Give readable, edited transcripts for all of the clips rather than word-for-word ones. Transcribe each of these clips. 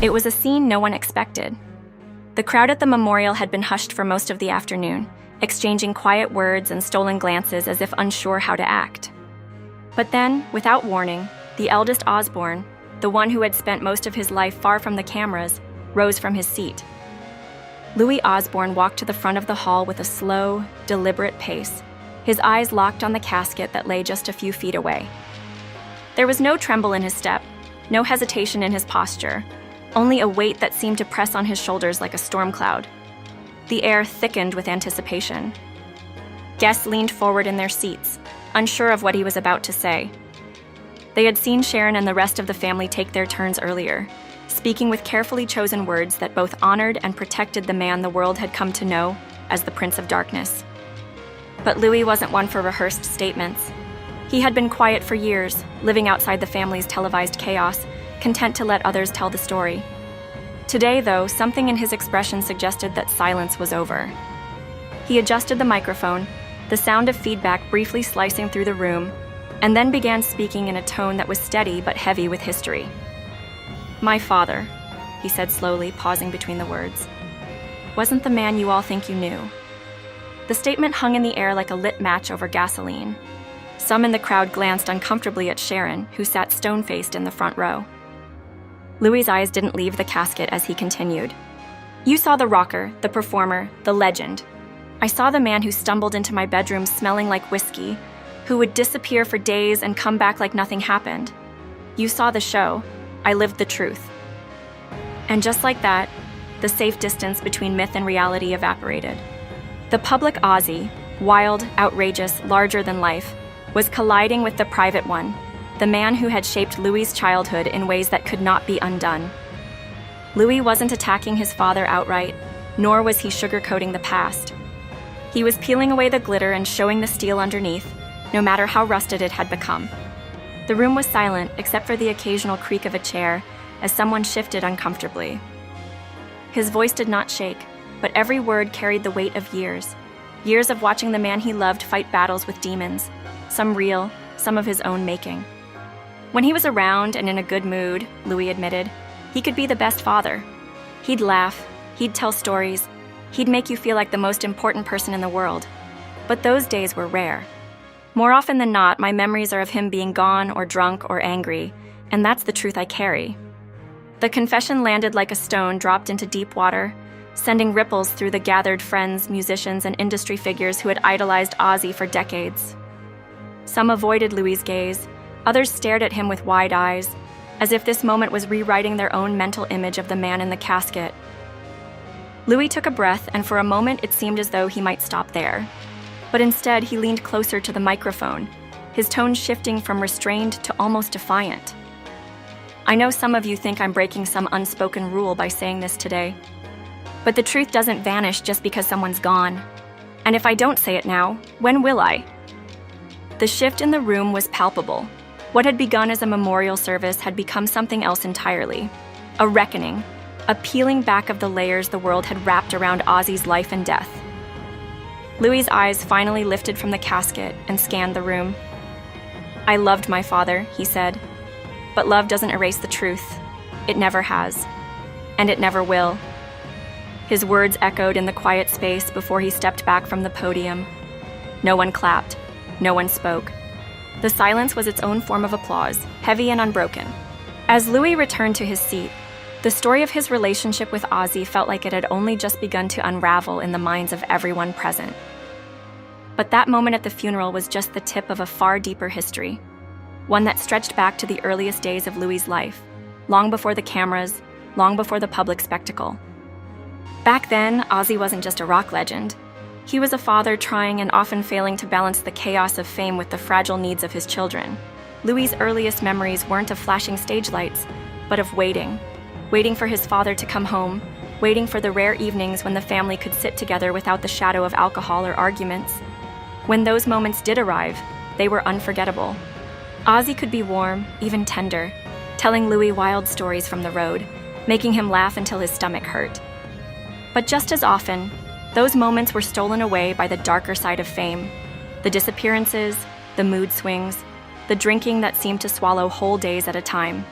It was a scene no one expected. The crowd at the memorial had been hushed for most of the afternoon, exchanging quiet words and stolen glances as if unsure how to act. But then, without warning, the eldest Osbourne, the one who had spent most of his life far from the cameras, rose from his seat. Louis Osbourne walked to the front of the hall with a slow, deliberate pace, his eyes locked on the casket that lay just a few feet away. There was no tremble in his step, no hesitation in his posture, only a weight that seemed to press on his shoulders like a storm cloud. The air thickened with anticipation. Guests leaned forward in their seats, unsure of what he was about to say. They had seen Sharon and the rest of the family take their turns earlier, speaking with carefully chosen words that both honored and protected the man the world had come to know as the Prince of Darkness. But Louis wasn't one for rehearsed statements. He had been quiet for years, living outside the family's televised chaos, content to let others tell the story. Today, though, something in his expression suggested that silence was over. He adjusted the microphone, the sound of feedback briefly slicing through the room, and then began speaking in a tone that was steady but heavy with history. "My father," he said slowly, pausing between the words, "wasn't the man you all think you knew." The statement hung in the air like a lit match over gasoline. Some in the crowd glanced uncomfortably at Sharon, who sat stone-faced in the front row. Louis's eyes didn't leave the casket as he continued. "You saw the rocker, the performer, the legend. I saw the man who stumbled into my bedroom smelling like whiskey, who would disappear for days and come back like nothing happened. You saw the show. I lived the truth." And just like that, the safe distance between myth and reality evaporated. The public Ozzy, wild, outrageous, larger than life, was colliding with the private one, the man who had shaped Louis's childhood in ways that could not be undone. Louis wasn't attacking his father outright, nor was he sugarcoating the past. He was peeling away the glitter and showing the steel underneath, no matter how rusted it had become. The room was silent, except for the occasional creak of a chair as someone shifted uncomfortably. His voice did not shake, but every word carried the weight of years. Years of watching the man he loved fight battles with demons, some real, some of his own making. When he was around and in a good mood, Louis admitted, he could be the best father. He'd laugh, he'd tell stories, he'd make you feel like the most important person in the world. But those days were rare. More often than not, my memories are of him being gone or drunk or angry, and that's the truth I carry. The confession landed like a stone dropped into deep water, sending ripples through the gathered friends, musicians, and industry figures who had idolized Ozzy for decades. Some avoided Louis's gaze, others stared at him with wide eyes, as if this moment was rewriting their own mental image of the man in the casket. Louis took a breath, and for a moment it seemed as though he might stop there. But instead, he leaned closer to the microphone, his tone shifting from restrained to almost defiant. "I know some of you think I'm breaking some unspoken rule by saying this today, but the truth doesn't vanish just because someone's gone. And if I don't say it now, when will I?" The shift in the room was palpable. What had begun as a memorial service had become something else entirely. A reckoning, a peeling back of the layers the world had wrapped around Ozzy's life and death. Louis's eyes finally lifted from the casket and scanned the room. "I loved my father," he said, "but love doesn't erase the truth. It never has. And it never will." His words echoed in the quiet space before he stepped back from the podium. No one clapped. No one spoke. The silence was its own form of applause, heavy and unbroken. As Louis returned to his seat, the story of his relationship with Ozzy felt like it had only just begun to unravel in the minds of everyone present. But that moment at the funeral was just the tip of a far deeper history, one that stretched back to the earliest days of Louis's life, long before the cameras, long before the public spectacle. Back then, Ozzy wasn't just a rock legend. He was a father trying and often failing to balance the chaos of fame with the fragile needs of his children. Louis's earliest memories weren't of flashing stage lights, but of waiting for his father to come home, waiting for the rare evenings when the family could sit together without the shadow of alcohol or arguments. When those moments did arrive, they were unforgettable. Ozzy could be warm, even tender, telling Louis wild stories from the road, making him laugh until his stomach hurt. But just as often, those moments were stolen away by the darker side of fame, the disappearances, the mood swings, the drinking that seemed to swallow whole days at a time.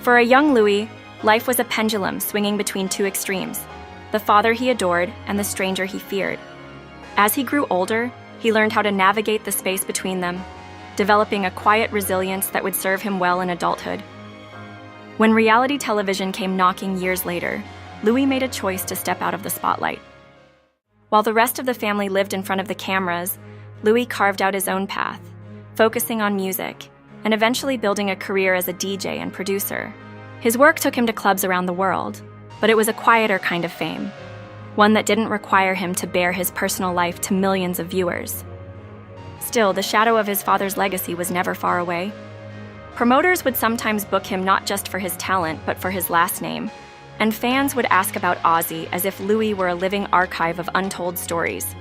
For a young Louis, Life was a pendulum swinging between two extremes, the father he adored and the stranger he feared. As he grew older, he learned how to navigate the space between them, developing a quiet resilience that would serve him well in adulthood. When reality television came knocking years later, Louis made a choice to step out of the spotlight. While the rest of the family lived in front of the cameras, Louis carved out his own path, focusing on music, and eventually building a career as a DJ and producer. His work took him to clubs around the world, but it was a quieter kind of fame, one that didn't require him to bare his personal life to millions of viewers. Still, the shadow of his father's legacy was never far away. Promoters would sometimes book him not just for his talent, but for his last name, and fans would ask about Ozzy as if Louis were a living archive of untold stories.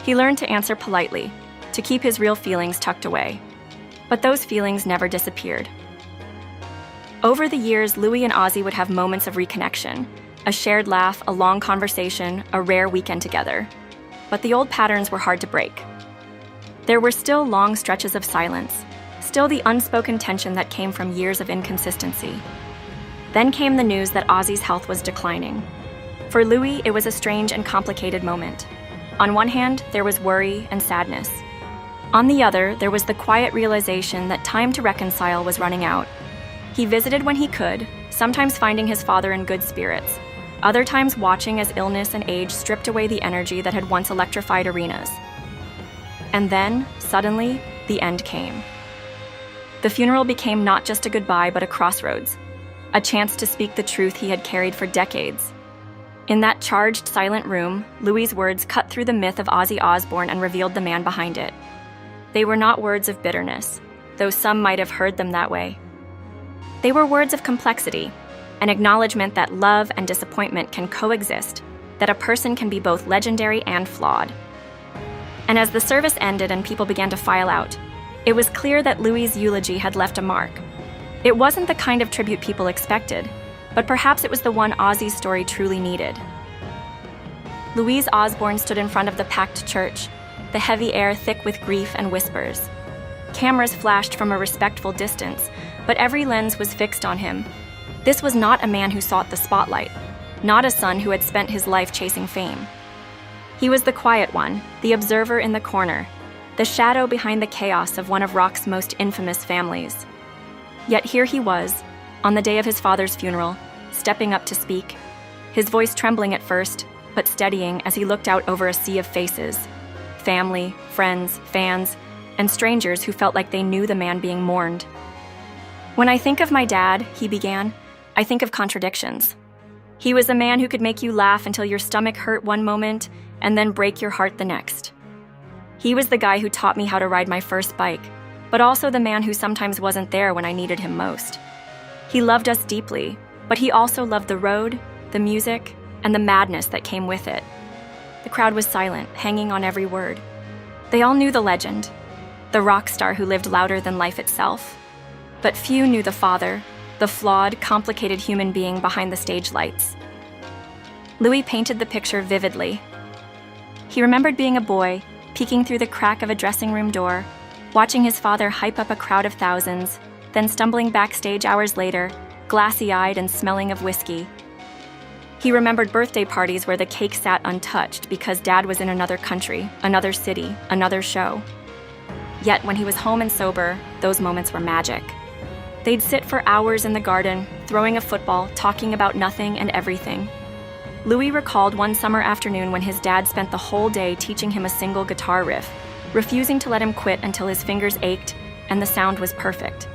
He learned to answer politely, to keep his real feelings tucked away. But those feelings never disappeared. Over the years, Louis and Ozzy would have moments of reconnection, a shared laugh, a long conversation, a rare weekend together. But the old patterns were hard to break. There were still long stretches of silence, still the unspoken tension that came from years of inconsistency. Then came the news that Ozzy's health was declining. For Louis, it was a strange and complicated moment. On one hand, there was worry and sadness. On the other, there was the quiet realization that time to reconcile was running out. He visited when he could, sometimes finding his father in good spirits, other times watching as illness and age stripped away the energy that had once electrified arenas. And then, suddenly, the end came. The funeral became not just a goodbye but a crossroads, a chance to speak the truth he had carried for decades. In that charged, silent room, Louis's words cut through the myth of Ozzy Osbourne and revealed the man behind it. They were not words of bitterness, though some might have heard them that way. They were words of complexity, an acknowledgement that love and disappointment can coexist, that a person can be both legendary and flawed. And as the service ended and people began to file out, it was clear that Louis's eulogy had left a mark. It wasn't the kind of tribute people expected, but perhaps it was the one Ozzy's story truly needed. Louis Osbourne stood in front of the packed church, the heavy air thick with grief and whispers. Cameras flashed from a respectful distance, but every lens was fixed on him. This was not a man who sought the spotlight, not a son who had spent his life chasing fame. He was the quiet one, the observer in the corner, the shadow behind the chaos of one of rock's most infamous families. Yet here he was, on the day of his father's funeral, stepping up to speak, his voice trembling at first, but steadying as he looked out over a sea of faces, family, friends, fans, and strangers who felt like they knew the man being mourned. "When I think of my dad," he began, "I think of contradictions. He was a man who could make you laugh until your stomach hurt one moment and then break your heart the next. He was the guy who taught me how to ride my first bike, but also the man who sometimes wasn't there when I needed him most. He loved us deeply, but he also loved the road, the music, and the madness that came with it." The crowd was silent, hanging on every word. They all knew the legend, the rock star who lived louder than life itself. But few knew the father, the flawed, complicated human being behind the stage lights. Louis painted the picture vividly. He remembered being a boy, peeking through the crack of a dressing room door, watching his father hype up a crowd of thousands, then stumbling backstage hours later, glassy-eyed and smelling of whiskey. He remembered birthday parties where the cake sat untouched because Dad was in another country, another city, another show. Yet when he was home and sober, those moments were magic. They'd sit for hours in the garden, throwing a football, talking about nothing and everything. Louis recalled one summer afternoon when his dad spent the whole day teaching him a single guitar riff, refusing to let him quit until his fingers ached and the sound was perfect.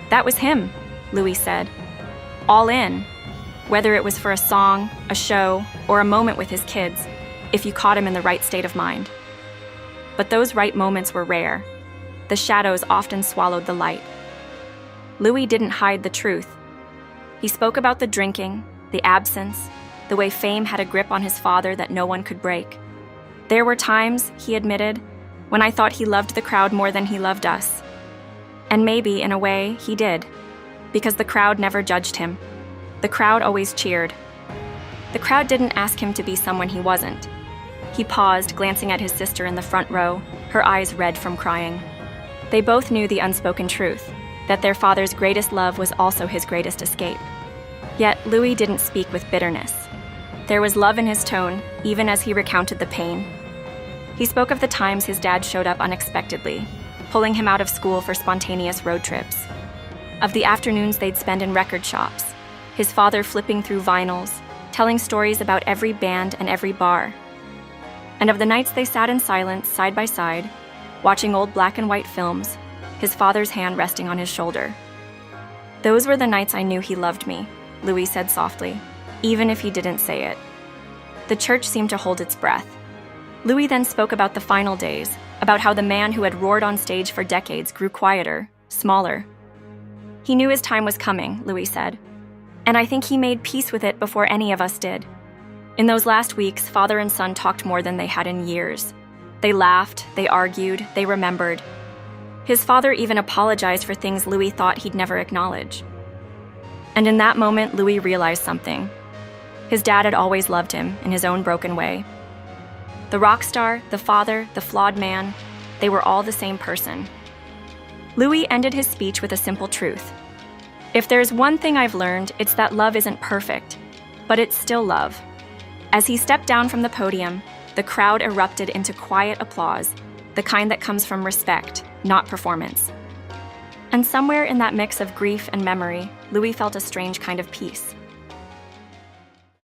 "That was him," Louis said. "All in. Whether it was for a song, a show, or a moment with his kids, if you caught him in the right state of mind." But those right moments were rare. The shadows often swallowed the light. Louis didn't hide the truth. He spoke about the drinking, the absence, the way fame had a grip on his father that no one could break. "There were times," he admitted, "when I thought he loved the crowd more than he loved us." And maybe, in a way, he did, because the crowd never judged him. The crowd always cheered. The crowd didn't ask him to be someone he wasn't. He paused, glancing at his sister in the front row, her eyes red from crying. They both knew the unspoken truth, that their father's greatest love was also his greatest escape. Yet Louis didn't speak with bitterness. There was love in his tone, even as he recounted the pain. He spoke of the times his dad showed up unexpectedly, pulling him out of school for spontaneous road trips. Of the afternoons they'd spend in record shops, his father flipping through vinyls, telling stories about every band and every bar. And of the nights they sat in silence, side by side, watching old black and white films, his father's hand resting on his shoulder. "Those were the nights I knew he loved me," Louis said softly, even if he didn't say it. The church seemed to hold its breath. Louis then spoke about the final days, about how the man who had roared on stage for decades grew quieter, smaller. "He knew his time was coming," Louis said, "and I think he made peace with it before any of us did." In those last weeks, father and son talked more than they had in years. They laughed, they argued, they remembered. His father even apologized for things Louis thought he'd never acknowledge. And in that moment, Louis realized something. His dad had always loved him in his own broken way. The rock star, the father, the flawed man, they were all the same person. Louis ended his speech with a simple truth. "If there's one thing I've learned, it's that love isn't perfect, but it's still love." As he stepped down from the podium, the crowd erupted into quiet applause, the kind that comes from respect, not performance. And somewhere in that mix of grief and memory, Louis felt a strange kind of peace.